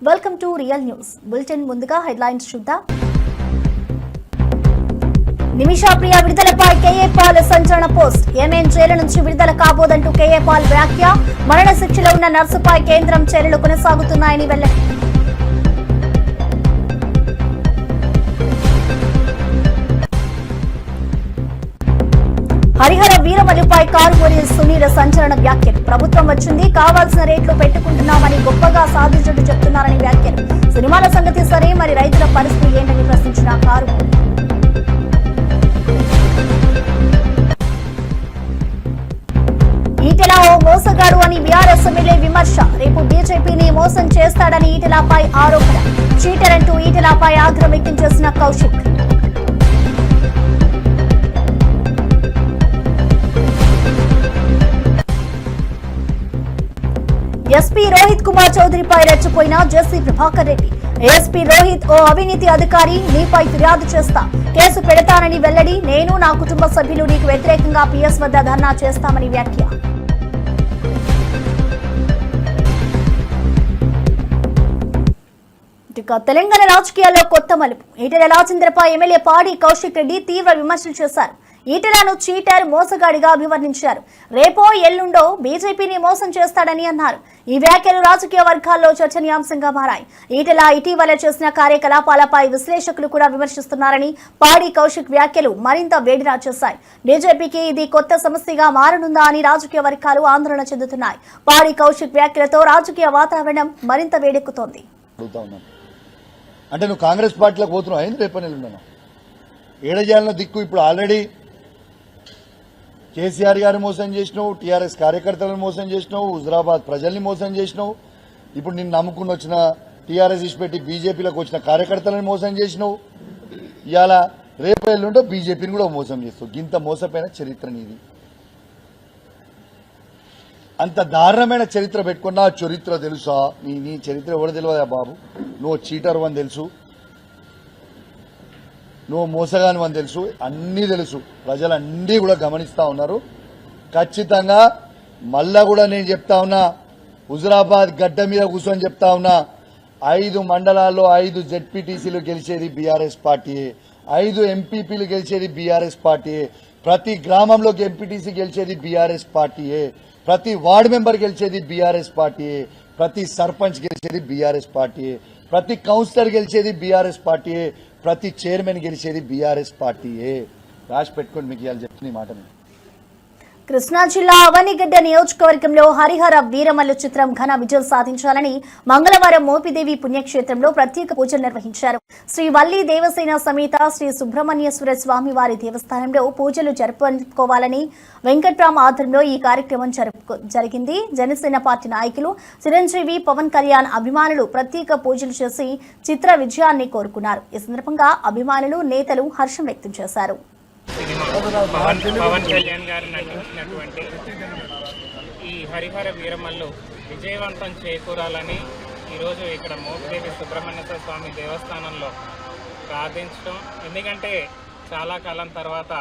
Welcome to real news bulletin. ముందుగా headlines చూద్దాం. నిమిషా ప్రియ విడుదలపై KA Paul సంచలన పోస్ట్. ఏమేం జైలు నుంచి విడుదల కాబోదంటూ కేఏ పాల్ వ్యాఖ్య. మరణ శిక్షలో ఉన్న నర్సుపై కేంద్రం చర్యలు కొనసాగుతున్నాయని వెల్లడి. హరిహర వీరమల్లుపై కారుమూరి సునీల్ సంచలన వ్యాఖ్యలు. ప్రభుత్వం వచ్చింది, కావాల్సిన రేట్లు పెట్టుకుంటున్నామని గొప్పగా సాధించుటూ చెప్తున్నారని వ్యాఖ్యలు. సినిమాల సంగతి సరే, మరి రైతుల పరిస్థితి ఏంటని ప్రశ్నించిన కారుమూరి. ఈటెల ఓ మోసగాడు అని బీఆర్ఎస్ ఎమ్మెల్యే విమర్శ. రేపు బీజేపీని మోసం చేస్తాడని ఈటెలపై ఆరోపణ. చీటర్ అంటూ ఈటెలపై ఆగ్రహం వ్యక్తం చేసిన కౌశిక్. ఎస్పీ రోహిత్ కుమార్ చౌదరిపై రెచ్చిపోయిన జెసి ప్రభాకర్ రెడ్డి. ఏఎస్పీ రోహిత్ ఓ అవినీతి అధికారి, నీపై ఫిర్యాదు చేస్తా, కేసు పెడతానని వెల్లడి. నేను నా కుటుంబ సభ్యులు నీకు వ్యతిరేకంగా పిఎస్ వద్ద ధర్నా చేస్తామని వ్యాఖ్య. తెలంగాణ రాజకీయాల్లో కొత్త మలుపు. ఈటెల రాజేంద్రపై ఎమ్మెల్యే పాడి కౌశిక్ రెడ్డి తీవ్ర విమర్శలు చేశారు. ఈటెలను చీటర్, మోసగాడిగా అభివర్ణించారు. రేపో ఎల్లుండో బీజేపీని మోసం చేస్తాడని అన్నారు. ఈ వ్యాఖ్యలు రాజకీయ వర్గాల్లో చర్చనీయాంశంగా మారాయి. ఈటెల ఇటీవల చేసిన కార్యకలాపాలపై విశ్లేషకులు కూడా విమర్శిస్తున్నారని పాడి కౌశిక్ వ్యాఖ్యలు మరింత వేడిరా చేశాయి. బీజేపీకి ఇది కొత్త సమస్యగా మారనుందా అని రాజకీయ వర్గాలు ఆందోళన చెందుతున్నాయి. పాడి కౌశిక్ వ్యాఖ్యలతో రాజకీయ వాతావరణం మరింత వేడెక్కుతోంది. అంటే నువ్వు కాంగ్రెస్ పార్టీలోకి పోతున్నావు, అయింది రేపనేళ్ళున్నాను ఏడజాలను దిక్కు. ఇప్పుడు ఆల్రెడీ కేసీఆర్ గారు మోసం చేసినావు, టీఆర్ఎస్ కార్యకర్తలను మోసం చేసినావు, హుజరాబాద్ ప్రజల్ని మోసం చేసినావు. ఇప్పుడు నిన్ను నమ్ముకుని వచ్చిన టీఆర్ఎస్ ఇచ్చిపెట్టి బీజేపీలోకి వచ్చిన కార్యకర్తలను మోసం చేసినావు. ఇవాళ రేపు ఎల్లుంటో బీజేపీని కూడా మోసం చేస్తావు. ఇంత మోసపోయిన చరిత్ర నీది. అంత దారుణమైన చరిత్ర పెట్టుకున్నా చరిత్ర తెలుసా? నీ చరిత్ర ఎవరు తెలియదా బాబు? నువ్వు చీటర్ అని తెలుసు, నువ్వు మోసగాను అని తెలుసు, అన్నీ తెలుసు. ప్రజలన్నీ కూడా గమనిస్తా ఉన్నారు. ఖచ్చితంగా మళ్ళా కూడా నేను చెప్తా ఉన్నా, హుజరాబాద్ గడ్డ మీద కూర్చొని చెప్తా ఉన్నా, 5 మండలాల్లో 5 జెడ్పీటీసీలు గెలిచేది బీఆర్ఎస్ పార్టీయే, 5 ఎంపీపీలు గెలిచేది బీఆర్ఎస్ పార్టీయే, ప్రతి గ్రామంలోకి ఎంపీటీసీ గెలిచేది బీఆర్ఎస్ పార్టీయే, ప్రతి వార్డు మెంబర్ గెలిచేది బీఆర్ఎస్ పార్టీయే, ప్రతి సర్పంచ్ గెలిచేది బీఆర్ఎస్ పార్టీయే, ప్రతి కౌన్సిలర్ గెలిచేది బీఆర్ఎస్ పార్టీయే, ప్రతి చైర్మన్ గెలిచేది బీఆర్ఎస్ పార్టీయే. రాసి పెట్టుకోండి, మీకు ఇవాళ చెప్తున్న ఈ మాట. కృష్ణా జిల్లా అవనిగడ్డ నియోజకవర్గంలో హరిహర వీరమల్లు చిత్రం ఘన విజయం సాధించాలని మంగళవారం మోపిదేవి పుణ్యక్షేత్రంలో ప్రత్యేక పూజలు నిర్వహించారు. శ్రీ వల్లి దేవసేన సమేత శ్రీ సుబ్రహ్మణ్యేశ్వర స్వామి వారి దేవస్థానంలో పూజలు జరుపుకోవాలని వెంకట్రామ్ ఆధ్వర్యంలో ఈ కార్యక్రమం జరిగింది. జనసేన పార్టీ నాయకులు చిరంజీవి, పవన్ కళ్యాణ్ అభిమానులు ప్రత్యేక పూజలు చేసి చిత్ర విజయాన్ని కోరుకున్నారు. ఈ సందర్భంగా అభిమానులు, నేతలు హర్షం వ్యక్తం చేశారు. పవన్ కళ్యాణ్ గారు నటించినటువంటి ఈ హరిహర వీరమల్లు విజయవంతం చేకూరాలని ఈరోజు ఇక్కడ మోపిదేవి సుబ్రహ్మణ్యేశ్వర స్వామి దేవస్థానంలో ప్రార్థించడం. ఎందుకంటే చాలా కాలం తర్వాత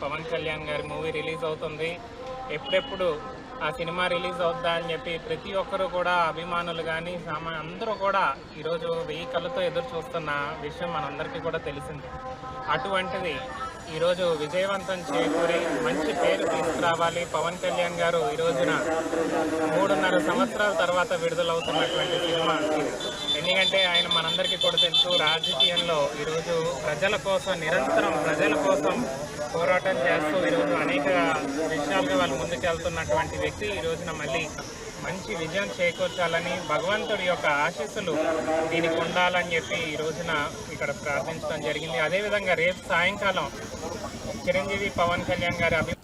పవన్ కళ్యాణ్ గారి మూవీ రిలీజ్ అవుతుంది. ఎప్పుడెప్పుడు ఆ సినిమా రిలీజ్ అవుద్దా అని చెప్పి ప్రతి ఒక్కరూ కూడా, అభిమానులు కానీ అందరూ కూడా ఈరోజు 1000 కళ్ళతో ఎదురు చూస్తున్న విషయం మనందరికీ కూడా తెలిసింది. అటువంటిది ఈరోజు విజయవంతం చేకూరి మంచి పేరు తీసుకురావాలి. పవన్ కళ్యాణ్ గారు ఈ రోజున 3.5 సంవత్సరాల తర్వాత విడుదలవుతున్నటువంటి సినిమా ఇది. ఎందుకంటే ఆయన మనందరికీ కూడా తెలుసు, రాజకీయంలో ఈరోజు ప్రజల కోసం, నిరంతరం ప్రజల కోసం పోరాటం చేస్తూ ఈరోజు అనేక విషయాలుగా వాళ్ళు ముందుకెళ్తున్నటువంటి వ్యక్తి. ఈ రోజున మళ్ళీ మంచి విజయం చేకూర్చాలని, భగవంతుడి యొక్క ఆశీస్సులు దీనికి ఉండాలని చెప్పి ఈ రోజున ఇక్కడ ప్రార్థించడం జరిగింది. అదేవిధంగా రేపు సాయంకాలం చిరంజీవి, పవన్ కళ్యాణ్ గారి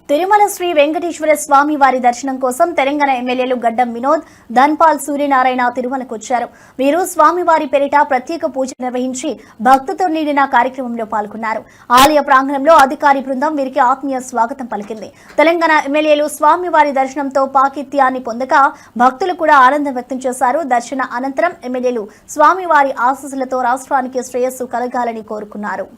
తిరుమల శ్రీ వెంకటేశ్వర స్వామి వారి దర్శనం కోసం తెలంగాణ ఎమ్మెల్యేలు గడ్డం వినోద్, ధన్పాల్ సూర్యనారాయణ తిరుమలకు వచ్చారు. వీరు స్వామివారి పేరిట ప్రత్యేక పూజ నిర్వహించి భక్తుతో నిండిన కార్యక్రమంలో పాల్గొన్నారు. ఆలయ ప్రాంగణంలో అధికారి బృందం వీరికి ఆత్మీయ స్వాగతం పలికింది. తెలంగాణ ఎమ్మెల్యేలు స్వామివారి దర్శనంతో పాకిత్యాన్ని పొందగా భక్తులు కూడా ఆనందం వ్యక్తం చేశారు. దర్శన అనంతరం ఎమ్మెల్యేలు స్వామివారి ఆశీస్సులతో రాష్ట్రానికి శ్రేయస్సు కలగాలని కోరుకున్నారు.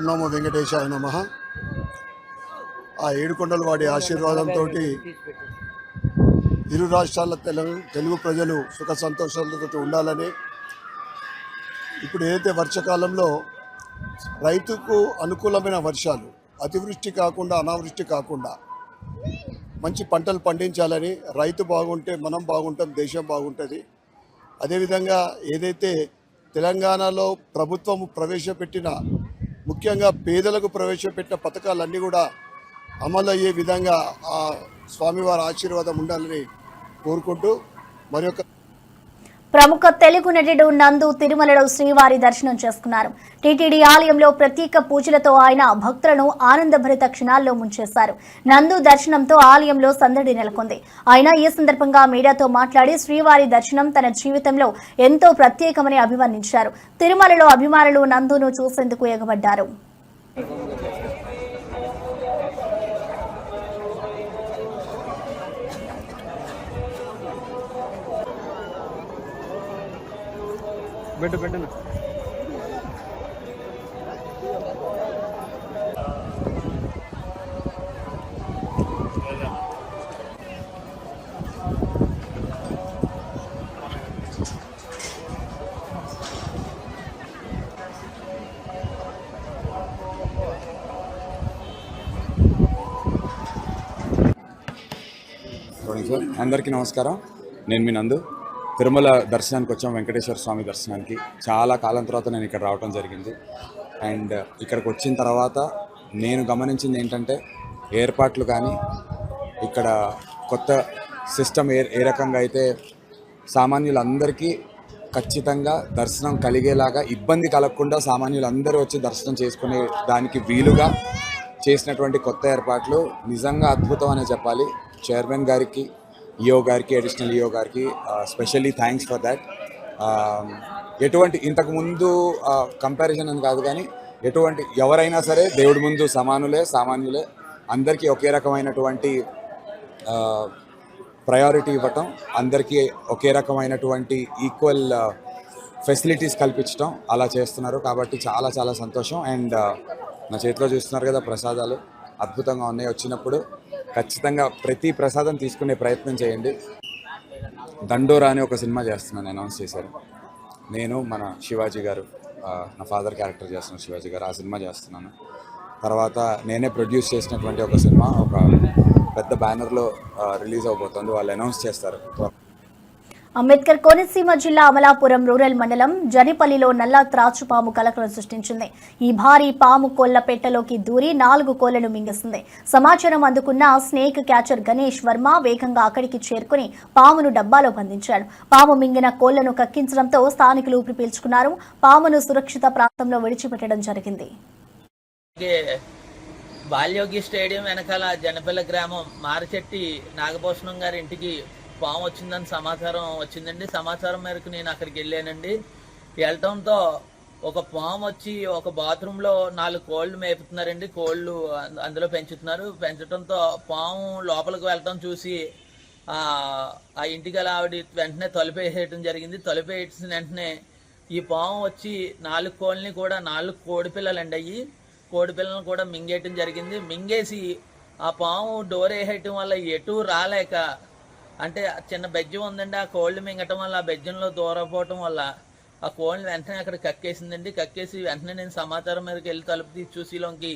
నమో వెంకటేశాయ నమః. ఆ ఏడుకొండల వాడి ఆశీర్వాదంతో ఇరు రాష్ట్రాల తెలుగు ప్రజలు సుఖ సంతోషాలతో ఉండాలని, ఇప్పుడు ఏదైతే వర్షాకాలంలో రైతుకు అనుకూలమైన వర్షాలు, అతివృష్టి కాకుండా అనావృష్టి కాకుండా మంచి పంటలు పండించాలని, రైతు బాగుంటే మనం బాగుంటాం, దేశం బాగుంటుంది. అదేవిధంగా ఏదైతే తెలంగాణలో ప్రభుత్వం ప్రవేశపెట్టిన, ముఖ్యంగా పేదలకు ప్రవేశపెట్టిన పథకాలన్నీ కూడా అమలు అయ్యే విధంగా ఆ స్వామివారి ఆశీర్వాదం ఉండాలని కోరుకుంటూ మరొక ప్రముఖ తెలుగు నటుడు నందు తిరుమలలో శ్రీవారి దర్శనం చేసుకున్నారు. టీటీడీ ఆలయంలో ప్రత్యేక పూజలతో ఆయన భక్తులను ఆనందభరిత క్షణాల్లో ముంచేశారు. నందు దర్శనంతో ఆలయంలో సందడి నెలకొంది. ఆయన ఈ సందర్భంగా మీడియాతో మాట్లాడి శ్రీవారి దర్శనం తన జీవితంలో ఎంతో ప్రత్యేకమని అభివర్ణించారు. తిరుమలలో అభిమానులు నందును చూసేందుకు ఎగబడ్డారు. పెట్టు అందరికీ నమస్కారం. నేను మీ నందు. తిరుమల దర్శనానికి వచ్చాం, వెంకటేశ్వర స్వామి దర్శనానికి. చాలా కాలం తర్వాత నేను ఇక్కడ రావడం జరిగింది. అండ్ ఇక్కడికి వచ్చిన తర్వాత నేను గమనించింది ఏంటంటే, ఏర్పాట్లు కానీ ఇక్కడ కొత్త సిస్టమ్ ఏ రకంగా అయితే సామాన్యులందరికీ ఖచ్చితంగా దర్శనం కలిగేలాగా, ఇబ్బంది కలగకుండా సామాన్యులందరూ వచ్చి దర్శనం చేసుకునే దానికి వీలుగా చేసినటువంటి కొత్త ఏర్పాట్లు నిజంగా అద్భుతం అనే చెప్పాలి. చైర్మన్ గారికి, ఈఓ గారికి, అడిషనల్ ఈఓ గారికి స్పెషల్లీ థ్యాంక్స్ ఫర్ దాట్. ఎటువంటి ఇంతకుముందు కంపారిజన్ అని కాదు కానీ, ఎటువంటి ఎవరైనా సరే దేవుడి ముందు సామాన్యులే, అందరికీ ఒకే రకమైనటువంటి ప్రయారిటీ ఇవ్వటం, అందరికీ ఒకే రకమైనటువంటి ఈక్వల్ ఫెసిలిటీస్ కల్పించడం అలా చేస్తున్నారు. కాబట్టి చాలా చాలా సంతోషం. అండ్ నా చేతిలో చూస్తున్నారు కదా ప్రసాదాలు, అద్భుతంగా ఉన్నాయి. వచ్చినప్పుడు ఖచ్చితంగా ప్రతి ప్రసాదం తీసుకునే ప్రయత్నం చేయండి. దండోరా అని ఒక సినిమా చేస్తున్నాను, అనౌన్స్ చేశారు. నేను మన శివాజీ గారు, నా ఫాదర్ క్యారెక్టర్ చేస్తున్నాను శివాజీ గారు, ఆ సినిమా చేస్తున్నాను. తర్వాత నేనే ప్రొడ్యూస్ చేసినటువంటి ఒక సినిమా ఒక పెద్ద బ్యానర్లో రిలీజ్ అవబోతుంది. వాళ్ళు అనౌన్స్ చేస్తారు. అంబేద్కర్ కోనసీమ జిల్లా అమలాపురం రూరల్ మండలం జనిపల్లిలో నల్ల త్రాచుపాము కలకలం సృష్టించింది. ఈ భారీ పాము కోళ్ల పెట్టలోకి దూరి 4 కోళ్లను మింగేసింది. సమాచారం అందుకున్న స్నేక్ క్యాచర్ గణేష్ వర్మ వేగంగా అక్కడికి చేరుకుని పామును డబ్బాలో బంధించాడు. పాము మింగిన కోళ్లను కక్కించడంతో స్థానికులు ఊపిరి పీల్చుకున్నారు. పామును సురక్షిత ప్రాంతంలో విడిచిపెట్టడం జరిగింది. బాల్యోగి స్టేడియం వెనకాల జనపల్లి గ్రామం మారిచెట్టి నాగభూషణం గారి ఇంటికి పాము వచ్చిందని సమాచారం వచ్చిందండి. సమాచారం మేరకు నేను అక్కడికి వెళ్ళానండి. వెళ్ళటంతో ఒక పాము వచ్చి ఒక బాత్రూంలో 4 కోళ్లు మేపుతున్నారండి. కోళ్లు అందులో పెంచడంతో పాము లోపలికి వెళ్ళటం చూసి ఆ ఇంటికి అలా ఆవిడ వెంటనే తలుపేసేయటం జరిగింది. తలుపేసిన వెంటనే ఈ పాము వచ్చి 4 కోళ్ళని కూడా 4 కోడి పిల్లలండి అయ్యి కోడి పిల్లలను కూడా మింగేయటం జరిగింది. మింగేసి ఆ పాము డోర్ వేసేయటం వల్ల ఎటు రాలేక, అంటే చిన్న బెజ్జం ఉందండి, ఆ కోళ్ళు మింగటం వల్ల ఆ బెజ్జంలో దూరపోవటం వల్ల ఆ కోళ్ళని వెంటనే అక్కడ కక్కేసిందండి. కక్కేసి వెంటనే నేను సమాచారం మీదకి వెళ్ళి తలుపు తీసి చూసిలోకి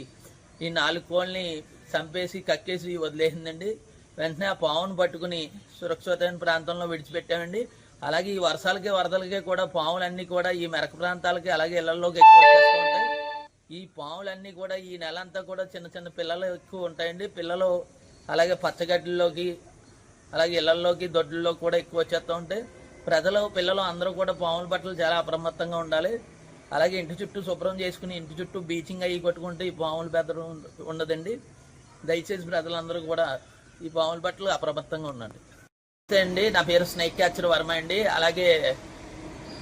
ఈ 4 కోళ్ళని చంపేసి కక్కేసి వదిలేసిందండి. వెంటనే ఆ పావును పట్టుకుని సురక్షితమైన ప్రాంతంలో విడిచిపెట్టామండి. అలాగే ఈ వర్షాలకి వరదలకి కూడా పాములన్నీ కూడా ఈ మెరక ప్రాంతాలకి అలాగే ఇళ్లలోకి ఎక్కువ వచ్చేస్తూ ఉంటాయి. ఈ పాములన్నీ కూడా ఈ నెల అంతా కూడా చిన్న చిన్న పిల్లలు ఎక్కువ ఉంటాయండి. పిల్లలు అలాగే పచ్చగడ్డల్లోకి అలాగే ఇళ్లల్లోకి దొడ్లలోకి కూడా ఎక్కువ వచ్చేస్తూ ఉంటాయి. పిల్లలు అందరూ కూడా పాముల పట్ల చాలా అప్రమత్తంగా ఉండాలి. అలాగే ఇంటి చుట్టూ శుభ్రం చేసుకుని ఇంటి చుట్టూ బీచింగ్ అయ్యి కొట్టుకుంటే ఈ పాముల బెదరు ఉండదండి. దయచేసి ప్రజలందరూ కూడా ఈ పాముల పట్ల అప్రమత్తంగా ఉండండి. అండి, నా పేరు స్నేక్ క్యాచర్ వర్మ అండి. అలాగే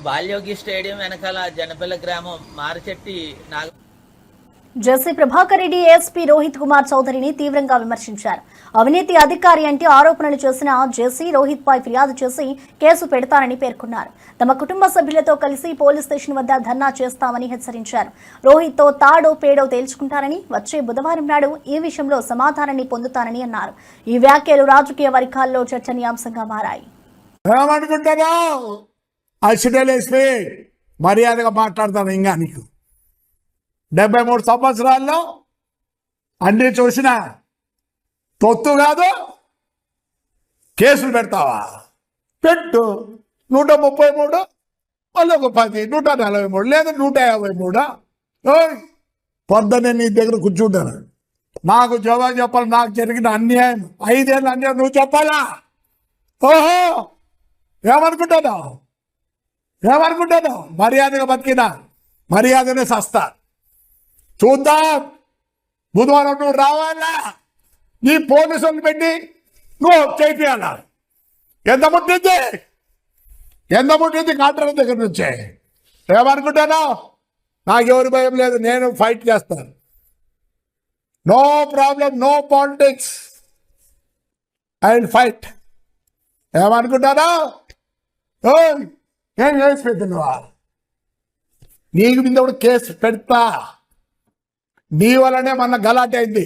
బాల్యోగి స్టేడియం వెనకాల జనపల్లి గ్రామం మారిచెట్టి జెసి ప్రభాకర్ రెడ్డి ఏఎస్పీ రోహిత్ కుమార్ చౌదరిని తీవ్రంగా విమర్శించారు. అవినీతి అధికారి అంటే ఆరోపణలు చేసిన జెసి రోహిత్ పై ఫిర్యాదు చేసి కేసు పెడతారని పేర్కొన్నారు. తమ కుటుంబ సభ్యులతో కలిసి పోలీస్ స్టేషన్ వద్ద ధర్నా చేస్తామని హెచ్చరించారు. రోహిత్ తో తాడో పేడో తేల్చుకుంటారని వచ్చే బుధవారం నాడు ఈ విషయంలో సమాధానాన్ని పొందుతానని అన్నారు. ఈ వ్యాఖ్యలు రాజకీయ వర్గాల్లో చర్చనీయాంశంగా మారాయి. మర్యాదగా మాట్లాడతాను. ఇంకా నీకు 73 సంవత్సరాల్లో అన్నీ చూసినా తొత్తు కాదు. కేసులు పెడతావా? పెట్టు. 133 మళ్ళీ ఒక 10, 143 లేదా 153. పొద్దున్నే నీ దగ్గర కూర్చుంటాను. నాకు జవాబు చెప్పాలి. నాకు జరిగిన అన్యాయం 5 ఏళ్ళ అన్యాయం నువ్వు చెప్పాలా? ఓహో, ఏమనుకుంటున్నావు? మర్యాదగా బతికినా మర్యాదనే సస్తా. చూద్దాం. బుధవారం నువ్వు రావాలా? నీ పోలీసులు పెట్టి నువ్వు చేయాలా? ఎంత ముట్టింది కాంట్రాక్టర్ దగ్గర నుంచే. ఏమనుకుంటాను? నాకెవరి భయం లేదు. నేను ఫైట్ చేస్తాను. No problem, no politics. I will fight. ఏమనుకుంటాను? ఏం కేసు పెడుతున్నావా? నీకు మీద కూడా కేసు పెడతా. నీ వల్లనే మన గలాట్ అయింది.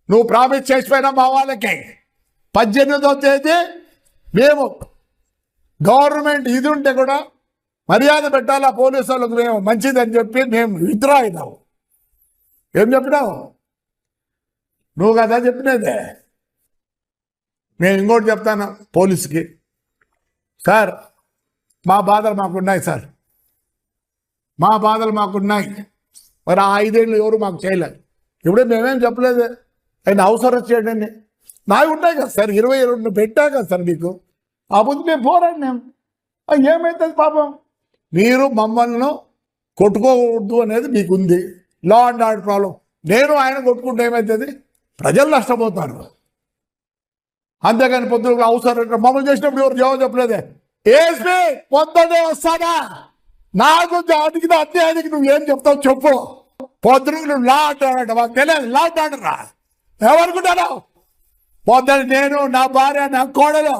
నువ్వు ప్రామిస్ చేసిపోయినా మా వాళ్ళకి 18వ తేదీ మేము గవర్నమెంట్ ఇది ఉంటే కూడా మర్యాద పెట్టాలా పోలీసు వాళ్ళకు, మేము మంచిదని చెప్పి మేము విత్డ్రా అయినావు. ఏం చెప్పినావు? నువ్వు కదా చెప్పినదే. నేను ఇంకోటి చెప్తాను పోలీసుకి. సార్, మా బాధలు మాకున్నాయి సార్, మా బాధలు మాకున్నాయి. మరి ఆ 5 ఏళ్ళు ఎవరు మాకు చేయలేదు. ఇప్పుడే మేమేం చెప్పలేదు. ఆయన అవసరం చేయడండి నావి ఉంటాయి కదా సార్. 22 పెట్టా కదా సార్ మీకు. ఆ ముందు మేము పోరాడినాం. ఏమవుతుంది పాపం? మీరు మమ్మల్ని కొట్టుకోకూడదు అనేది మీకు ఉంది. Law and order problem. నేను ఆయన కొట్టుకుంటే ఏమవుతుంది? ప్రజలు నష్టపోతారు. అంతేగాని పొద్దున అవసరం మమ్మల్ని చేసినప్పుడు ఎవరు జవాబు చెప్పలేదే. ఏసీ పొద్దునే వస్తానా? నాకు అడిగిన అధ్యాయానికి నువ్వు ఏం చెప్తావు చెప్పు. పొద్దున నువ్వు లా అంటాడు, మాకు తెలియదు. లా అంటాడరా? ఏమనుకుంటాను? పొద్దున నేను, నా భార్య, నా కోడలు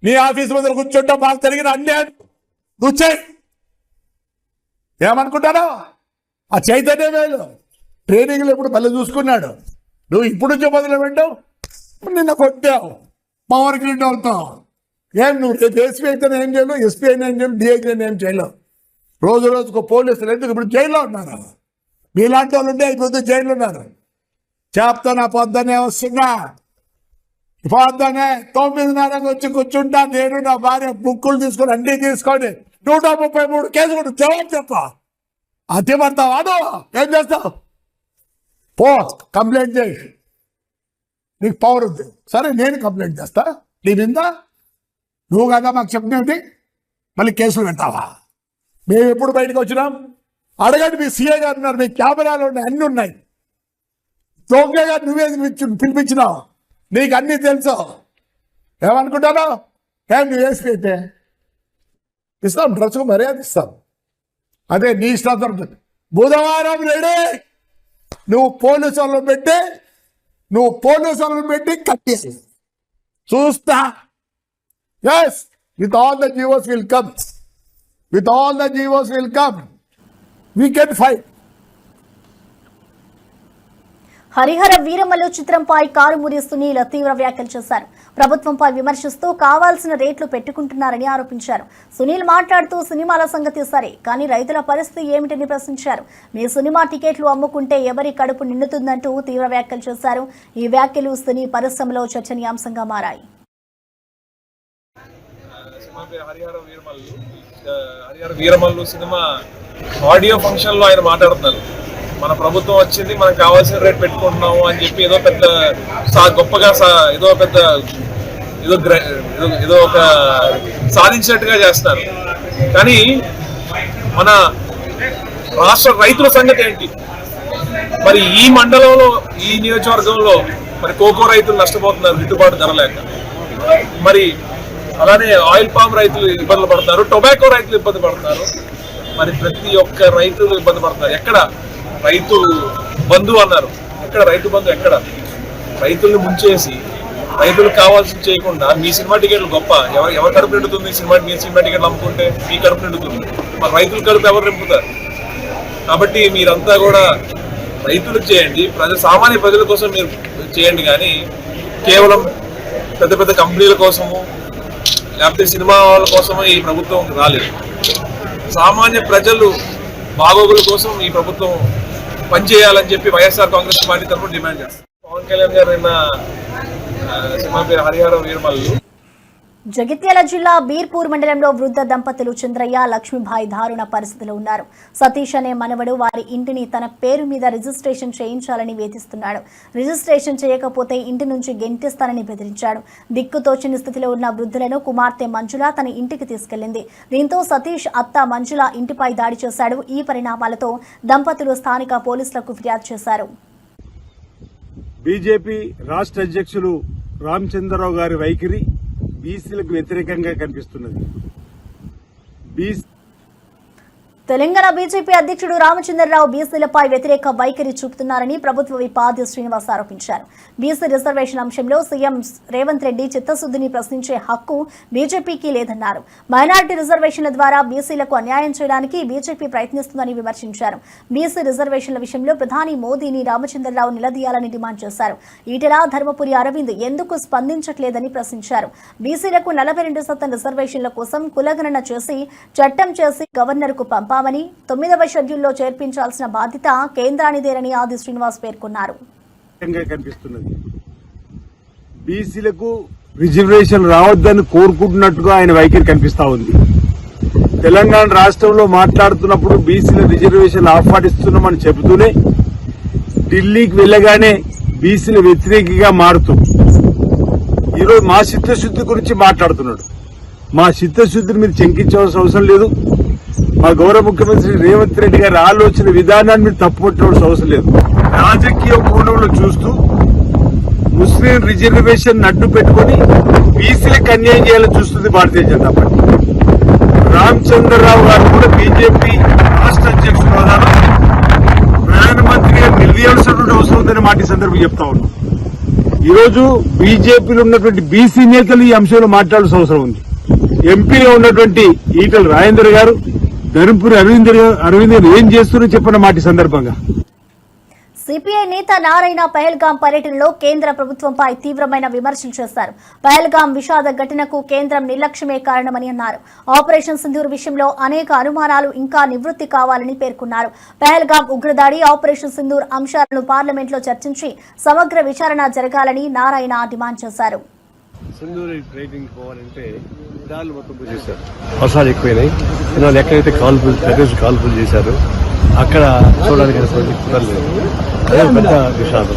నీ ఆఫీస్ ముందర కూర్చుంటా. మాకు జరిగిన అన్యాయం నువ్వు చేయి. ఏమనుకుంటాను? ఆ చైతన్య వేలు ట్రైనింగ్లో ఇప్పుడు మళ్ళీ చూసుకున్నాడు. నువ్వు ఇప్పుడు నుంచి మొదలు పెట్టావు. నిన్న కొట్టావు. మా వరకు నిండి అవుతావు. ఏం నువ్వు ఎస్పీ అయితే ఏం చేయలేవు, ఎస్పీ అయినా ఏం చేయలేవు, డిఐజీ అయినా ఏం చేయలేవు. రోజుకు పోలీసులు ఎందుకు ఇప్పుడు జైల్లో ఉన్నారు? మీలాంటి వాళ్ళు ఉంటే అయిపోతే జైల్లో ఉన్నారు. చెప్తాను. పొద్దునే వస్తున్నా. పొద్దునే 9:30 వచ్చి కూర్చుంటా. నేను నా భార్య బుక్కులు తీసుకొని అన్నీ తీసుకొని 133 కేసు కూడా జవాబు చెప్పా. అతి పడతావు. అదో ఏం చేస్తావు? పో కంప్లైంట్ చేయి. నీకు పవర్ ఉంది. సరే, నేను కంప్లైంట్ చేస్తా. నీ మీద నువ్వు కదా మాకు చెప్పినది. మళ్ళీ కేసులు పెట్టావా? మేము ఎప్పుడు బయటకు వచ్చినాం? అడగండి. మీ సీఏ గారు ఉన్నారు, మీ కెమెరాలు ఉన్నాయి, అన్నీ ఉన్నాయి. దొంగ గారు నువ్వే పిలిపించినావు. నీకు అన్నీ తెలుసు. ఏమనుకుంటాను? నువ్వు వేసి అయితే ఇస్తాం. డ్రెస్కు మర్యాద ఇస్తాం. అదే నీ ఇష్టం. బుధవారం రెడీ. నువ్వు పోలీసు వాళ్ళని పెట్టి కట్టేసి చూస్తా. Yes, with all the GOs will come. We can fight. Harihara Veeramallu చిత్రంపై కారుమూరి సునీల్ తీవ్ర వ్యాఖ్యలు చేశారు. ప్రభుత్వంపై విమర్శిస్తూ కావాల్సిన రేట్లు పెట్టుకుంటున్నారని ఆరోపించారు. సునీల్ మాట్లాడుతూ సినిమాల సంగతి సరే, కానీ రైతుల పరిస్థితి ఏమిటని ప్రశ్నించారు. మీ సినిమా టికెట్లు అమ్ముకుంటే ఎవరి కడుపు నిండుతుందంటూ తీవ్ర వ్యాఖ్యలు చేశారు. ఈ వ్యాఖ్యలు సినీ పరిశ్రమలో చర్చనీయాంశంగా మారాయి. Harihara Veeramallu cinema audio function లో ఆయన మాట్లాడుతున్నారు. మన ప్రభుత్వం వచ్చింది, మనకు కావాల్సిన రేట్ పెట్టుకుంటున్నాము అని చెప్పి ఏదో పెద్ద గొప్పగా ఏదో ఒక సాధించినట్టుగా చేస్తారు. కానీ మన రాష్ట్ర రైతుల సంగతి ఏంటి? మరి ఈ మండలంలో, ఈ నియోజకవర్గంలో మరి కోకో రైతులు నష్టపోతున్నారు గిట్టుబాటు ధర లేక. మరి అలానే ఆయిల్ పామ్ రైతులు ఇబ్బందులు పడుతున్నారు, టొబాకో రైతులు ఇబ్బంది పడుతున్నారు. మరి ప్రతి ఒక్క రైతులు ఇబ్బంది పడుతున్నారు. ఎక్కడ రైతు బంధు అన్నారు. ఎక్కడ రైతు బంధు? ఎక్కడ? రైతుల్ని ముంచేసి రైతులకు కావాల్సింది చేయకుండా మీ సినిమా టికెట్లు గొప్ప. ఎవరు కడుపు నిండుతుంది? మీ సినిమా టికెట్లు అమ్ముకుంటే మీ కడుపు నిండుతుంది. మరి రైతుల కడుపు ఎవరు నింపుతారు? కాబట్టి మీరంతా కూడా రైతులకు చేయండి, సామాన్య ప్రజల కోసం మీరు చేయండి. కానీ కేవలం పెద్ద పెద్ద కంపెనీల కోసము లేకపోతే సినిమా వాళ్ళ కోసము ఈ ప్రభుత్వం రాలేదు. సామాన్య ప్రజలు బాగోగుల కోసం ఈ ప్రభుత్వం పనిచేయాలని చెప్పి వైఎస్ఆర్ కాంగ్రెస్ పార్టీ తరఫున డిమాండ్ చేస్తారు. పవన్ కళ్యాణ్ గారు నిన్న సినిమా పేరు హరిహర వీరమల్లు. జగిత్యాల జిల్లా బీర్పూర్ మండలంలో వృద్ధ దంపతులు చంద్రయ్య లక్ష్మీబాయి దారుణ పరిస్థితిలో ఉన్నారు. సతీష్ అనే మనవడు వారి ఇంటిని తన పేరు మీద రిజిస్ట్రేషన్ చేయించాలని వేధిస్తున్నాడు. రిజిస్ట్రేషన్ చేయకపోతే ఇంటి నుంచి గెంటిస్తానని బెదిరించాడు. దిక్కుతోచని స్థితిలో ఉన్న వృద్ధులను కుమార్తె మంజుల తన ఇంటికి తీసుకెళ్లింది. దీంతో సతీష్ అత్త మంజుల ఇంటిపై దాడి చేశాడు. ఈ పరిణామాలతో దంపతులు స్థానిక పోలీసులకు ఫిర్యాదు చేశారు. బీజేపీ రాష్ట్ర అధ్యక్షులు రామచంద్రరావు గారి వైఖరి బీసీలకు వ్యతిరేకంగా కనిపిస్తున్నది. తెలంగాణ బీజేపీ అధ్యక్షుడు రామచంద్రరావు బీసీలపై వ్యతిరేక వైఖరి చూపుతున్నారని ప్రభుత్వ విప్ ఆది శ్రీనివాస్ ఆరోపించారు. బీసీ రిజర్వేషన్ అంశంలో సీఎం రేవంత్ రెడ్డి చిత్తశుద్ధిని ప్రశ్నించే హక్కు బీజేపీకి లేదన్నారు. మైనారిటీ రిజర్వేషన్ల ద్వారా బీసీలకు అన్యాయం చేయడానికి బీజేపీ ప్రయత్నిస్తుందని విమర్శించారు. బీసీ రిజర్వేషన్ల విషయంలో ప్రధాని మోదీని రామచంద్రరావు నిలదీయాలని డిమాండ్ చేశారు. ఈటెల ధర్మపురి అరవింద్ ఎందుకు స్పందించట్లేదని ప్రశ్నించారు. బీసీలకు 42% రిజర్వేషన్ల కోసం కులగణన చేసి చట్టం చేసి గవర్నర్కు పంపారు. 9వ షెడ్యూల్లో చేర్పించాల్సిన బాధ్యత కేంద్రానిదేనని ఆది శ్రీనివాస్ పేర్కొన్నారు. బీసీలకు రిజర్వేషన్ రావద్దని కోరుకుంటున్నట్టుగా ఆయన వైఖరి కనిపిస్తా ఉంది. తెలంగాణ రాష్ట్రంలో మాట్లాడుతున్నప్పుడు బీసీల రిజర్వేషన్ ఆహ్వానిస్తున్నామని చెబుతూనే ఢిల్లీకి వెళ్లగానే బీసీల వ్యతిరేకిగా మారుతూ ఈరోజు మా చిత్తశుద్ధి గురించి మాట్లాడుతున్నాడు. మా చిత్తశుద్ధిని మీరు శంకించవలసిన అవసరం లేదు. మా గౌరవ ముఖ్యమంత్రి రేవంత్ రెడ్డి గారి ఆలోచన విధానాన్ని మీరు తప్పుపట్టవలసిన అవసరం లేదు. రాజకీయ కోణంలో చూస్తూ ముస్లిం రిజర్వేషన్ అడ్డు పెట్టుకుని బీసీలకు అన్యాయం చేయాలని చూస్తుంది భారతీయ జనతా పార్టీ. రామచంద్రరావు గారు కూడా బీజేపీ రాష్ట్ర అధ్యక్షుడు హోదాలో ప్రధానమంత్రిగా నిలదీయాల్సినటువంటి అవసరం ఉందని మాట సందర్భంగా చెప్తా ఉన్నాం. ఈరోజు బీజేపీలో ఉన్నటువంటి బీసీ నేతలు ఈ అంశంలో మాట్లాడాల్సిన అవసరం ఉంది. ఎంపీలో ఉన్నటువంటి ఈటల రాజేందర్ గారు, ధర్మపురి అరవింద్ ఏం చేస్తున్నారో చెప్పిన మాట సందర్భంగా సిపిఐ నేత నారాయణ పహల్గాం పర్యటనలో కేంద్ర ప్రభుత్వంపై తీవ్రమైన విమర్శలు చేశారు. పహల్గాం విషాద ఘటనకు కేంద్రం నిర్లక్ష్యమే కారణమని అన్నారు. ఆపరేషన్ సింధూర్ విషయంలో అనేక అనుమానాలు ఇంకా నివృత్తి కావాలని పేర్కొన్నారు. పహల్గాం ఉగ్రదాడి, ఆపరేషన్ సింధూర్ అంశాలను పార్లమెంట్లో చర్చించి సమగ్ర విచారణ జరగాలని నారాయణ డిమాండ్ చేశారు. సింధూరి ట్రైనింగ్ పోవాలంటే దాడులు మొత్తం చేశారు. వర్షాలు ఎక్కువైనాయి. వాళ్ళు ఎక్కడైతే కాల్పులు చేశారో అక్కడ చూడడానికి కుదరలేదు. అదే పెద్ద విషాదం.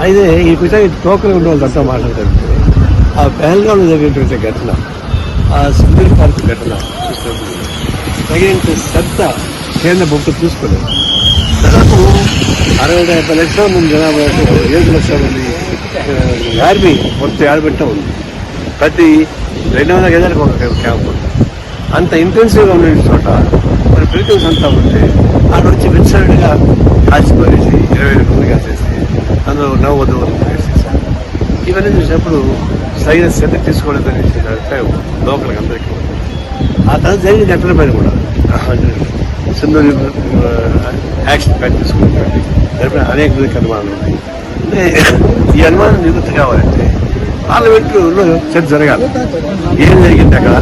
అయితే ఈ విధంగా టోకన్ ఉన్న వాళ్ళంతా మాట్లాడతారు. ఆ పహల్గాంలో జరిగినటువంటి ఘటన, ఆ సింధూరి పార్క్ ఘటన తగినంత శ్రద్ధ కేంద్ర ప్రభుత్వం చూసుకోలేదు. దాదాపు 60-70 లక్షల మంది జనాభా, 7 లక్షల మంది ఆర్మీ మొత్తం ఆడబెట్ట ఉంది. ప్రతి 200 గజాలకు ఒక క్యాంప్ ఉంది. అంత ఇంటెన్సివ్గా ఉన్న చోట మరి బ్రిటిష్ అంతా ఉంటే అక్కడ వచ్చి విచ్చలవిడిగా కాల్చిపోయేసి 20 మంది కాసేసి అందులో నవ్వద్దు వేసేసారు. ఇవన్నీ చూసినప్పుడు సరైన శ్రద్ధ తీసుకోవలేదని అభిప్రాయం లోకల్కి అందరికీ ఉంది. ఆ తర్వాత జరిగిన ఘటన పైన కూడా సింధూరి యాక్షన్ ప్యాక్ తీసుకున్నటువంటి దానిపైన అనేక మందికి అనుమానాలు ఉన్నాయి. అంటే ఈ అనుమానం నివృత్తి కావాలంటే పార్లమెంట్లో చర్చ జరగాలి. ఏం జరిగింది అక్కడ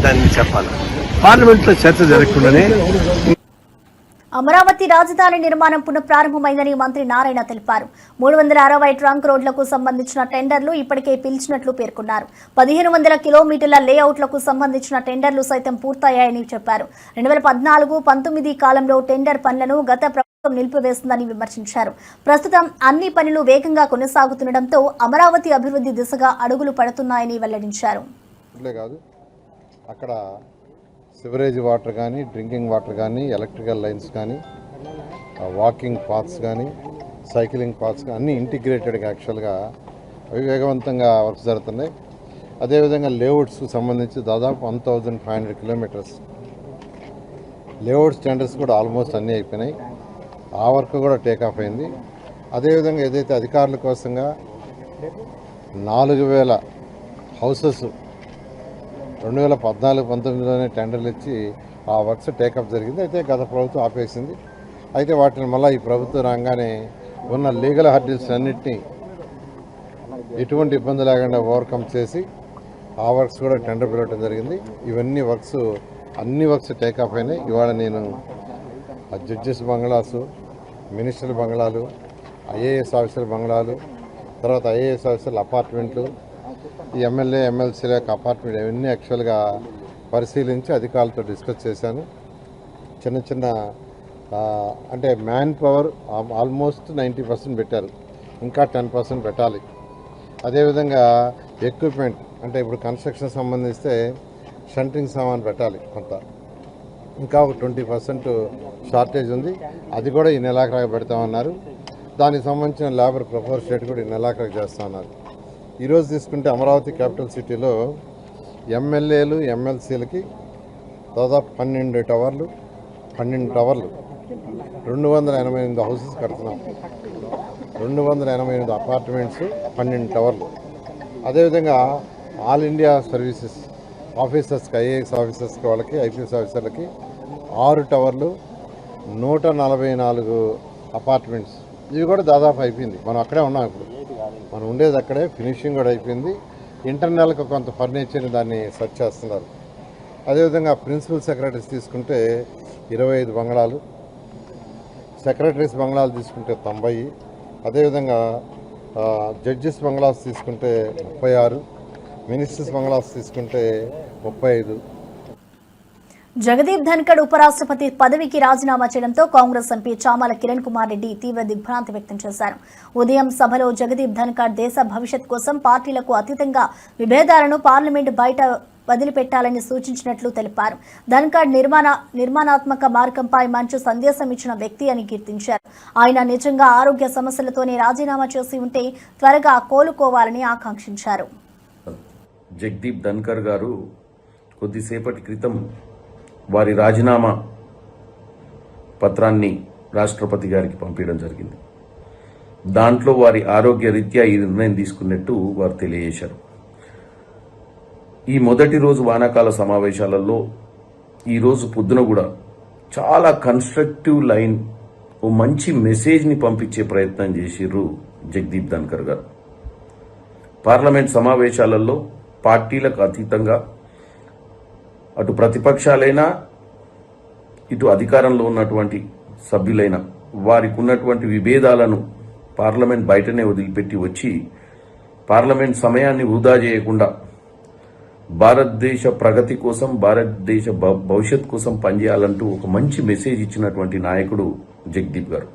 దాన్ని చెప్పాలి. పార్లమెంట్లో చర్చ జరగకుండానే అమరావతి రాజధాని నిర్మాణం పునఃప్రారంభమైందని మంత్రి నారాయణ తెలిపారు. 360 ట్రంక్ రోడ్లకు సంబంధించిన టెండర్లు ఇప్పటికే పిలిచినట్లు పేర్కొన్నారు. 1500 కిలోమీటర్ల లేఅవుట్లకు సంబంధించిన టెండర్లు సైతం పూర్తయ్యాయని చెప్పారు. 2014-19 కాలంలో టెండర్ పనులను గత ప్రభుత్వం నిలిపివేస్తుందని విమర్శించారు. ప్రస్తుతం అన్ని పనులు వేగంగా కొనసాగుతుండటంతో అమరావతి అభివృద్ధి దిశగా అడుగులు పడుతున్నాయని వెల్లడించారు. అక్కడ సివరేజ్ వాటర్ కానీ, డ్రింకింగ్ వాటర్ కానీ, ఎలక్ట్రికల్ లైన్స్ కానీ, వాకింగ్ పాత్స్ కానీ, సైక్లింగ్ పాత్స్ కానీ అన్నీ ఇంటిగ్రేటెడ్గా యాక్చువల్గా అవి వేగవంతంగా వర్క్స్ జరుగుతున్నాయి. అదేవిధంగా లేఅవుట్స్కి సంబంధించి దాదాపు 1500 కిలోమీటర్స్ లేఅవుట్స్ టెండర్స్ కూడా ఆల్మోస్ట్ అన్నీ అయిపోయినాయి. ఆ వర్క్ కూడా టేకాఫ్ అయింది. అదేవిధంగా ఏదైతే అధికారుల కోసంగా 4000 హౌసెస్ 2014-19లోనే టెండర్లు ఇచ్చి ఆ వర్క్స్ టేకప్ జరిగింది. అయితే గత ప్రభుత్వం ఆపేసింది. అయితే వాటిని మళ్ళీ ఈ ప్రభుత్వం రాగానే ఉన్న లీగల్ హర్డిల్స్ అన్నింటినీ ఎటువంటి ఇబ్బంది లేకుండా ఓవర్కమ్ చేసి ఆ వర్క్స్ కూడా టెండర్ పిలవడం జరిగింది. ఇవన్నీ వర్క్స్ అన్ని వర్క్స్ టేకప్ అయినాయి. ఇవాళ నేను జడ్జెస్ బంగ్లాసు, మినిస్టర్ బంగ్లాలు, ఐఏఎస్ ఆఫీసర్ బంగ్లాలు, తర్వాత ఐఏఎస్ ఆఫీసర్ల అపార్ట్మెంట్లు, ఈ ఎమ్మెల్యే ఎమ్మెల్సీల యొక్క అపార్ట్మెంట్ ఇవన్నీ యాక్చువల్గా పరిశీలించి అధికారులతో డిస్కస్ చేశాను. చిన్న చిన్న అంటే మ్యాన్ పవర్ ఆల్మోస్ట్ 90% పెట్టారు, ఇంకా 10% పెట్టాలి. అదేవిధంగా ఎక్విప్మెంట్ అంటే ఇప్పుడు కన్స్ట్రక్షన్ సంబంధిస్తే షంటింగ్ సామాన్ పెట్టాలి కొంత, ఇంకా ఒక 20% షార్టేజ్ ఉంది. అది కూడా ఈ నెలాఖరు పెడతామన్నారు. దానికి సంబంధించిన లేబర్ ప్రపోర్షనేట్ కూడా ఈ నెలాఖరు చేస్తామన్నారు. ఈరోజు తీసుకుంటే అమరావతి క్యాపిటల్ సిటీలో ఎమ్మెల్యేలు ఎమ్మెల్సీలకి దాదాపు 12 టవర్లు 288 హౌసెస్ కడుతున్నాం, 288 అపార్ట్మెంట్స్, 12 టవర్లు. అదేవిధంగా ఆల్ ఇండియా సర్వీసెస్ ఆఫీసర్స్కి, ఐఏఎస్ ఆఫీసర్స్కి, వాళ్ళకి ఐపీఎస్ ఆఫీసర్లకి 6 టవర్లు, 144 అపార్ట్మెంట్స్. ఇవి కూడా దాదాపు అయిపోయింది. మనం అక్కడే ఉన్నాం, ఇప్పుడు మనం ఉండేది అక్కడే, ఫినిషింగ్ కూడా అయిపోయింది. ఇంటర్నల్గా కొంత ఫర్నిచర్ని దాన్ని సెర్చ్ చేస్తున్నారు. అదేవిధంగా ప్రిన్సిపల్ సెక్రటరీస్ తీసుకుంటే 25 బంగ్లాలు, సెక్రటరీస్ బంగ్లాలు తీసుకుంటే 90, అదేవిధంగా జడ్జెస్ బంగ్లాస్ తీసుకుంటే 36, మినిస్టర్స్ బంగ్లాస్ తీసుకుంటే 35. జగదీప్ ధన్కడ్ ఉపరాష్ట్రపతి పదవికి రాజీనామా చేయడంతో కాంగ్రెస్ ఎంపీ చామల కిరణ్ కుమార్ రెడ్డి తీవ్ర దిగ్భ్రాంతి వ్యక్తం చేశారు. ఉదయం సభలో జగదీప్ ధన్కడ్ దేశ భవిష్యత్ కోసం పార్టీలకు అతీతంగా విభేదాలను పార్లమెంటు బయట వదిలిపెట్టాలని సూచించినట్లు తెలిపారు. ధన్కడ్ నిర్మాణాత్మక మార్గంపై మంచి సందేశం ఇచ్చిన వ్యక్తి అని కీర్తించారు. ఆయన నిజంగా ఆరోగ్య సమస్యలతోనే రాజీనామా చేసి ఉంటే త్వరగా కోలుకోవాలని ఆకాంక్షించారు. జగదీప్ ధన్కర్ గారు కొద్దిసేపటి క్రితం వారి రాజీనామా పత్రాన్ని రాష్ట్రపతి గారికి పంపించడం జరిగింది. దాంట్లో వారి ఆరోగ్య రీత్యా ఈ నిర్ణయం తీసుకున్నట్టు వారు తెలియజేశారు. ఈ మొదటి రోజు వానాకాల సమావేశాలలో ఈరోజు పొద్దున కూడా చాలా కన్స్ట్రక్టివ్ లైన్, ఓ మంచి మెసేజ్ని పంపించే ప్రయత్నం చేసిర్రు జగదీప్ ధన్కర్ గారు. పార్లమెంట్ సమావేశాలలో పార్టీలకు అతీతంగా అటు ప్రతిపక్షాలైనా ఇటు అధికారంలో ఉన్నటువంటి సభ్యులైనా వారికి ఉన్నటువంటి విభేదాలను పార్లమెంట్ బయటనే వదిలిపెట్టి వచ్చి పార్లమెంట్ సమయాన్ని వృధా చేయకుండా భారతదేశ ప్రగతి కోసం, భారతదేశ భవిష్యత్ కోసం పనిచేయాలంటూ ఒక మంచి మెసేజ్ ఇచ్చినటువంటి నాయకుడు జగదీప్ గారు.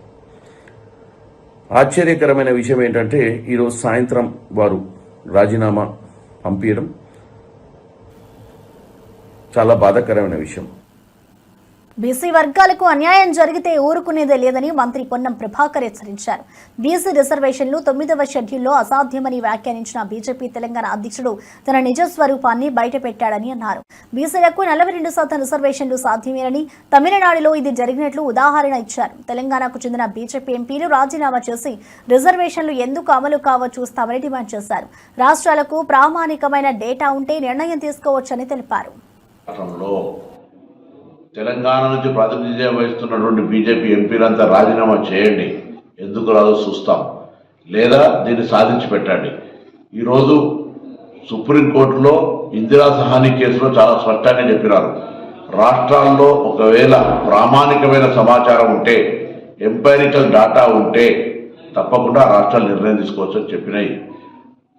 ఆశ్చర్యకరమైన విషయం ఏంటంటే ఈరోజు సాయంత్రం వారు రాజీనామా పంపించడం చాలా బాధాకరమైన విషయం. బీసీ వర్గాలకు అన్యాయం జరిగితే ఊరుకునేదే లేదని మంత్రి పొన్నం ప్రభాకర్ హెచ్చరించారు. బీసీ రిజర్వేషన్లు 9వ షెడ్యూల్లో అసాధ్యమని వ్యాఖ్యానించిన బీజేపీ తెలంగాణ అధ్యక్షుడు తన నిజ స్వరూపాన్ని బయటపెట్టాడని అన్నారు. బీసీలకు 42% రిజర్వేషన్లు సాధ్యమేనని, తమిళనాడులో ఇది జరిగినట్లు ఉదాహరణ ఇచ్చారు. తెలంగాణకు చెందిన బీజేపీ ఎంపీలు రాజీనామా చేసి రిజర్వేషన్లు ఎందుకు అమలు కావో చూస్తామని డిమాండ్ చేశారు. రాష్ట్రాలకు ప్రామాణికమైన డేటా ఉంటే నిర్ణయం తీసుకోవచ్చని తెలిపారు. తెలంగాణ నుంచి ప్రాతినిధ్యం వహిస్తున్నటువంటి బీజేపీ ఎంపీలంతా రాజీనామా చేయండి, ఎందుకు రాదో చూస్తాం, లేదా దీన్ని సాధించి పెట్టండి. ఈరోజు సుప్రీంకోర్టులో ఇందిరా సహాని కేసులో చాలా స్పష్టంగా చెప్పినారు. రాష్ట్రాల్లో ఒకవేళ ప్రామాణికమైన సమాచారం ఉంటే, ఎంపైరికల్ డాటా ఉంటే తప్పకుండా రాష్ట్రాలు నిర్ణయం తీసుకోవచ్చని చెప్పినాయి.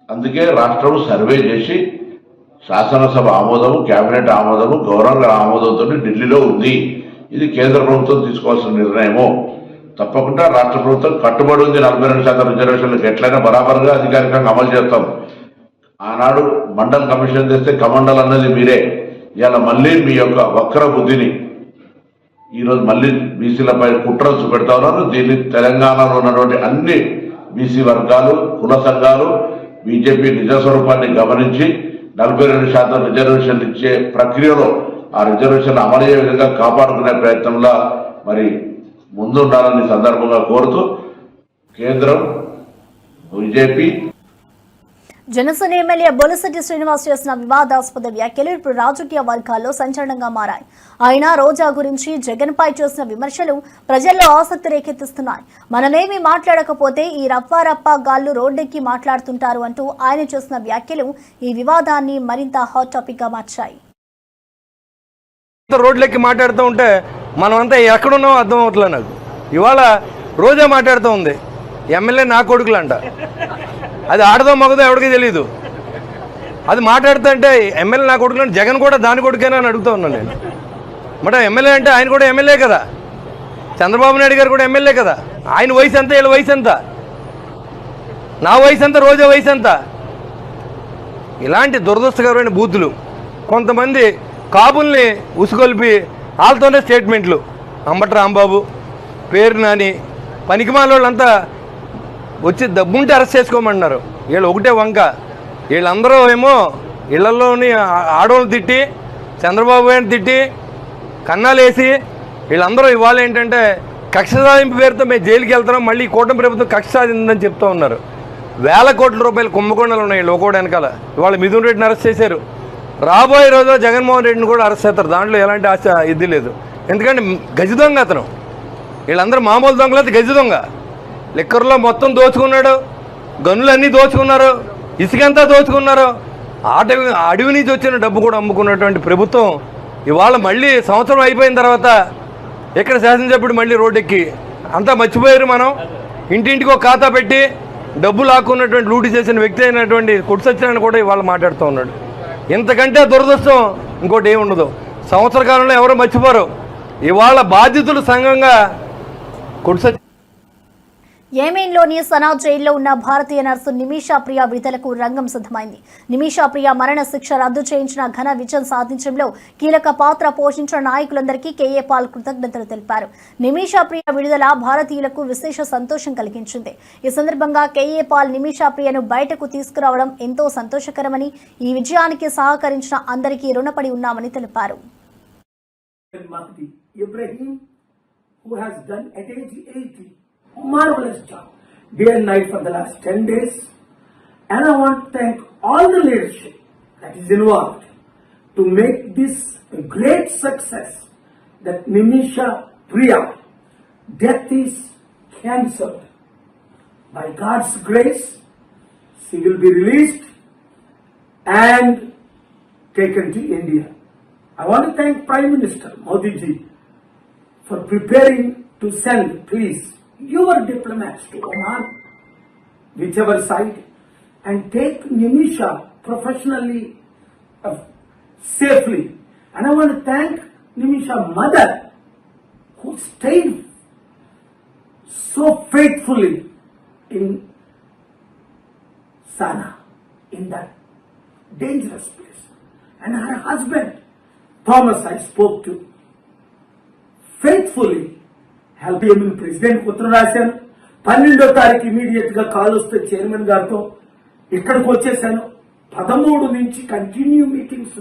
అందుకే రాష్ట్రం సర్వే చేసి శాసనసభ ఆమోదము, కేబినెట్ ఆమోదము, గవర్నర్ ఆమోదంతో ఢిల్లీలో ఉంది. ఇది కేంద్ర ప్రభుత్వం తీసుకోవాల్సిన నిర్ణయము. తప్పకుండా రాష్ట్ర ప్రభుత్వం కట్టుబడి ఉంది. 42% రిజర్వేషన్లకు ఎట్లయినా బరాబర్గా అధికారికంగా అమలు చేస్తాం. ఆనాడు మండల్ కమిషన్ చేస్తే కమండల్ అన్నది మీరే. ఇవాళ మళ్ళీ మీ యొక్క వక్ర బుద్ధిని ఈరోజు మళ్ళీ బీసీలపై కుట్రలు చూపెడతా ఉన్నారు. దీన్ని తెలంగాణలో ఉన్నటువంటి అన్ని బీసీ వర్గాలు, కుల సంఘాలు బీజేపీ నిజస్వరూపాన్ని గమనించి 42% రిజర్వేషన్లు ఇచ్చే ప్రక్రియలో ఆ రిజర్వేషన్లు అమలయ్యే విధంగా కాపాడుకునే ప్రయత్నంలో మరి ముందుండాలని సందర్భంగా కోరుతూ కేంద్రం బీజేపీ జనసేన ఎమ్మెల్యే బొలిశెట్టి శ్రీనివాస్ చేసిన వివాదాస్పద వ్యాఖ్యలు ఇప్పుడు రాజకీయ వర్గాల్లో సంచలనంగా మారాయి. ఆయన రోజా గురించి జగన్ పై చేసిన విమర్శలు ప్రజల్లో ఆసక్తి రేకెత్తిస్తున్నాయి. మనమేమి మాట్లాడకపోతే ఈ రప్ప గాళ్లు రోడ్డెక్కి మాట్లాడుతుంటారు అంటూ ఆయన చేసిన వ్యాఖ్యలు ఈ వివాదాన్ని మరింత హాట్ టాపిక్ గా మార్చాయి. రోడ్లెక్కి మాట్లాడుతూ ఉంటే మనమంతా ఎక్కడున్నామో అర్థం అవట్లేదు నాకు. ఇవాళ రోజా మాట్లాడుతూ ఉంది, ఎమ్మెల్యే నా కొడుకులంట. అది ఆడదో మగదో ఎవరికి తెలియదు. అది మాట్లాడుతుంటే ఎమ్మెల్యే నా కొడుకులంటే జగన్ కూడా దాని కొడుకేనా అని అడుగుతూ ఉన్నాను నేను. మరి ఎమ్మెల్యే అంటే ఆయన కూడా ఎమ్మెల్యే కదా, చంద్రబాబు నాయుడు గారు కూడా ఎమ్మెల్యే కదా. ఆయన వయసు ఎంత, వీళ్ళ వయసు ఎంత, నా వయసు ఎంత, రోజా వయసు ఎంత? ఇలాంటి దురదృష్టకరమైన బూతులు కొంతమంది కాపుల్ని ఉసుగొల్పి వాళ్ళతోనే స్టేట్మెంట్లు. అంబటి రాంబాబు, పేరు నాని, పనికిమాల వాళ్ళంతా వచ్చి డబ్బుంటే అరెస్ట్ చేసుకోమన్నారు. వీళ్ళు ఒకటే వంక. వీళ్ళందరూ ఏమో ఇళ్లలోని ఆడవాళ్ళు తిట్టి, చంద్రబాబు గారిని తిట్టి, కన్నాలు వేసి, వీళ్ళందరూ ఇవాళ ఏంటంటే కక్ష సాధింపు పేరుతో మేము జైలుకి వెళ్తున్నాం, మళ్ళీ కూటమి ప్రభుత్వం కక్ష సాధిందని చెప్తూ ఉన్నారు. వేల కోట్ల రూపాయలు కుంభకోణాలు ఉన్నాయి వీళ్ళు ఒకటి వెనకాల. ఇవాళ మిథున్ రెడ్డిని అరెస్ట్ చేశారు. రాబోయే రోజులో జగన్మోహన్ రెడ్డిని కూడా అరెస్ట్ చేస్తారు. దాంట్లో ఎలాంటి ఆశ ఇది లేదు. ఎందుకంటే గజ దొంగ అతను. వీళ్ళందరూ మామూలు దొంగలేదు, గజ దొంగ. లిక్కర్లో మొత్తం దోచుకున్నాడు, గనులన్నీ దోచుకున్నారు, ఇసుకంతా దోచుకున్నారు. అడవి నుంచి వచ్చిన డబ్బు కూడా అమ్ముకున్నటువంటి ప్రభుత్వం ఇవాళ మళ్ళీ సంవత్సరం అయిపోయిన తర్వాత ఇక్కడ శాసనసభ్యుడు మళ్ళీ రోడ్డెక్కి అంతా మర్చిపోయారు. మనం ఇంటింటికి ఒక ఖాతా పెట్టి డబ్బు లాక్కున్నటువంటి లూటీ చేసిన వ్యక్తి అయినటువంటి కొట్టు సత్యనారాయణ కూడా ఇవాళ మాట్లాడుతూ ఉన్నాడు. ఇంతకంటే దురదృష్టం ఇంకోటి ఏమి ఉండదు. సంవత్సర కాలంలో ఎవరు మర్చిపోరు. ఇవాళ బాధితులు సంఘంగా కొట్టు యెమెన్లోని సనా జైల్లో ఉన్న భారతీయ నర్సు నిమిషా ప్రియ విడుదలకు రంగం సిద్ధమైంది. నిమిషా ప్రియ మరణ శిక్ష రద్దు చేయించిన ఘన విజయం సాధించడంలో కీలక పాత్ర పోషించిన నాయకులందరికీ కేఏ పాల్ కృతజ్ఞతలు తెలిపారు. నిమిషా ప్రియ విడుదల భారతీయులకు విశేష సంతోషం కలిగించింది. ఈ సందర్భంగా కేఏ పాల్ నిమిషా ప్రియను బయటకు తీసుకురావడం ఎంతో సంతోషకరమని, ఈ విజయానికి సహకరించిన అందరికీ రుణపడి ఉన్నామని తెలిపారు. Marvelous job, day and night for the last 10 days, and I want to thank all the leadership that is involved to make this a great success. That Nimisha Priya death is cancelled. By God's grace, she will be released and taken to India. I want to thank Prime Minister Modi ji for preparing to send, please, your diplomats to Oman, whichever side, and take Nimisha professionally, safely. And I want to thank Nimisha's mother, who stayed so faithfully in Sana, in that dangerous place. And her husband, Thomas, I spoke to, faithfully help him. President ఉత్తరం రాశాను. 12వ తారీఖు immediate గా call వస్తే chairman గారితో ఇక్కడికి వచ్చేసాను. 13 నుంచి continue meetings.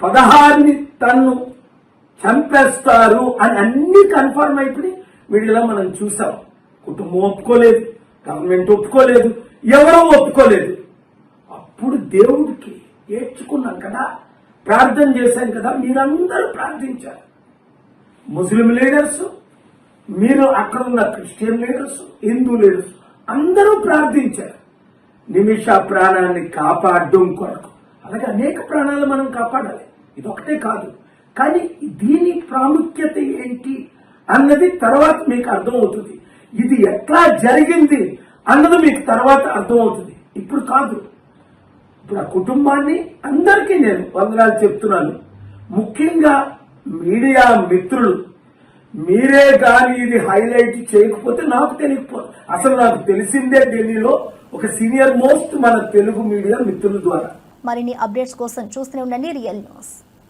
16ని తన్ను చంపేస్తారు అని అన్ని కన్ఫర్మ్ అయిపోయి మీడియాలో మనం చూసాం. కుటుంబం ఒప్పుకోలేదు, గవర్నమెంట్ ఒప్పుకోలేదు, ఎవరూ ఒప్పుకోలేదు. అప్పుడు దేవుడికి ఏడ్చుకున్నాం కదా, ప్రార్థన చేశాం కదా, మీరందరూ ప్రార్థించారు. ముస్లిం లీడర్స్, మీరు అక్కడ ఉన్న క్రిస్టియన్ లీడర్స్, హిందూ లీడర్స్ అందరూ ప్రార్థించారు నిమిషా ప్రాణాన్ని కాపాడడం కొరకు. అలాగే అనేక ప్రాణాలు మనం కాపాడాలి, ఇదొకటే కాదు. కానీ దీని ప్రాముఖ్యత ఏంటి అన్నది తర్వాత మీకు అర్థమవుతుంది. ఇది ఎట్లా జరిగింది అన్నది మీకు తర్వాత అర్థమవుతుంది, ఇప్పుడు కాదు. ఇప్పుడు ఆ కుటుంబాన్ని అందరికీ నేను వందనాలు చెప్తున్నాను. ముఖ్యంగా మీడియా మిత్రులు, మీరే కానీ ఇది హైలైట్ చేయకపోతే నాకు తెలియకపోతే, అసలు నాకు తెలిసిందే ఢిల్లీలో ఒక సీనియర్ మోస్ట్ మన తెలుగు మీడియా మిత్రుల ద్వారా. మరిన్ని అప్డేట్స్ కోసం చూస్తూనే ఉండండి రియల్ న్యూస్.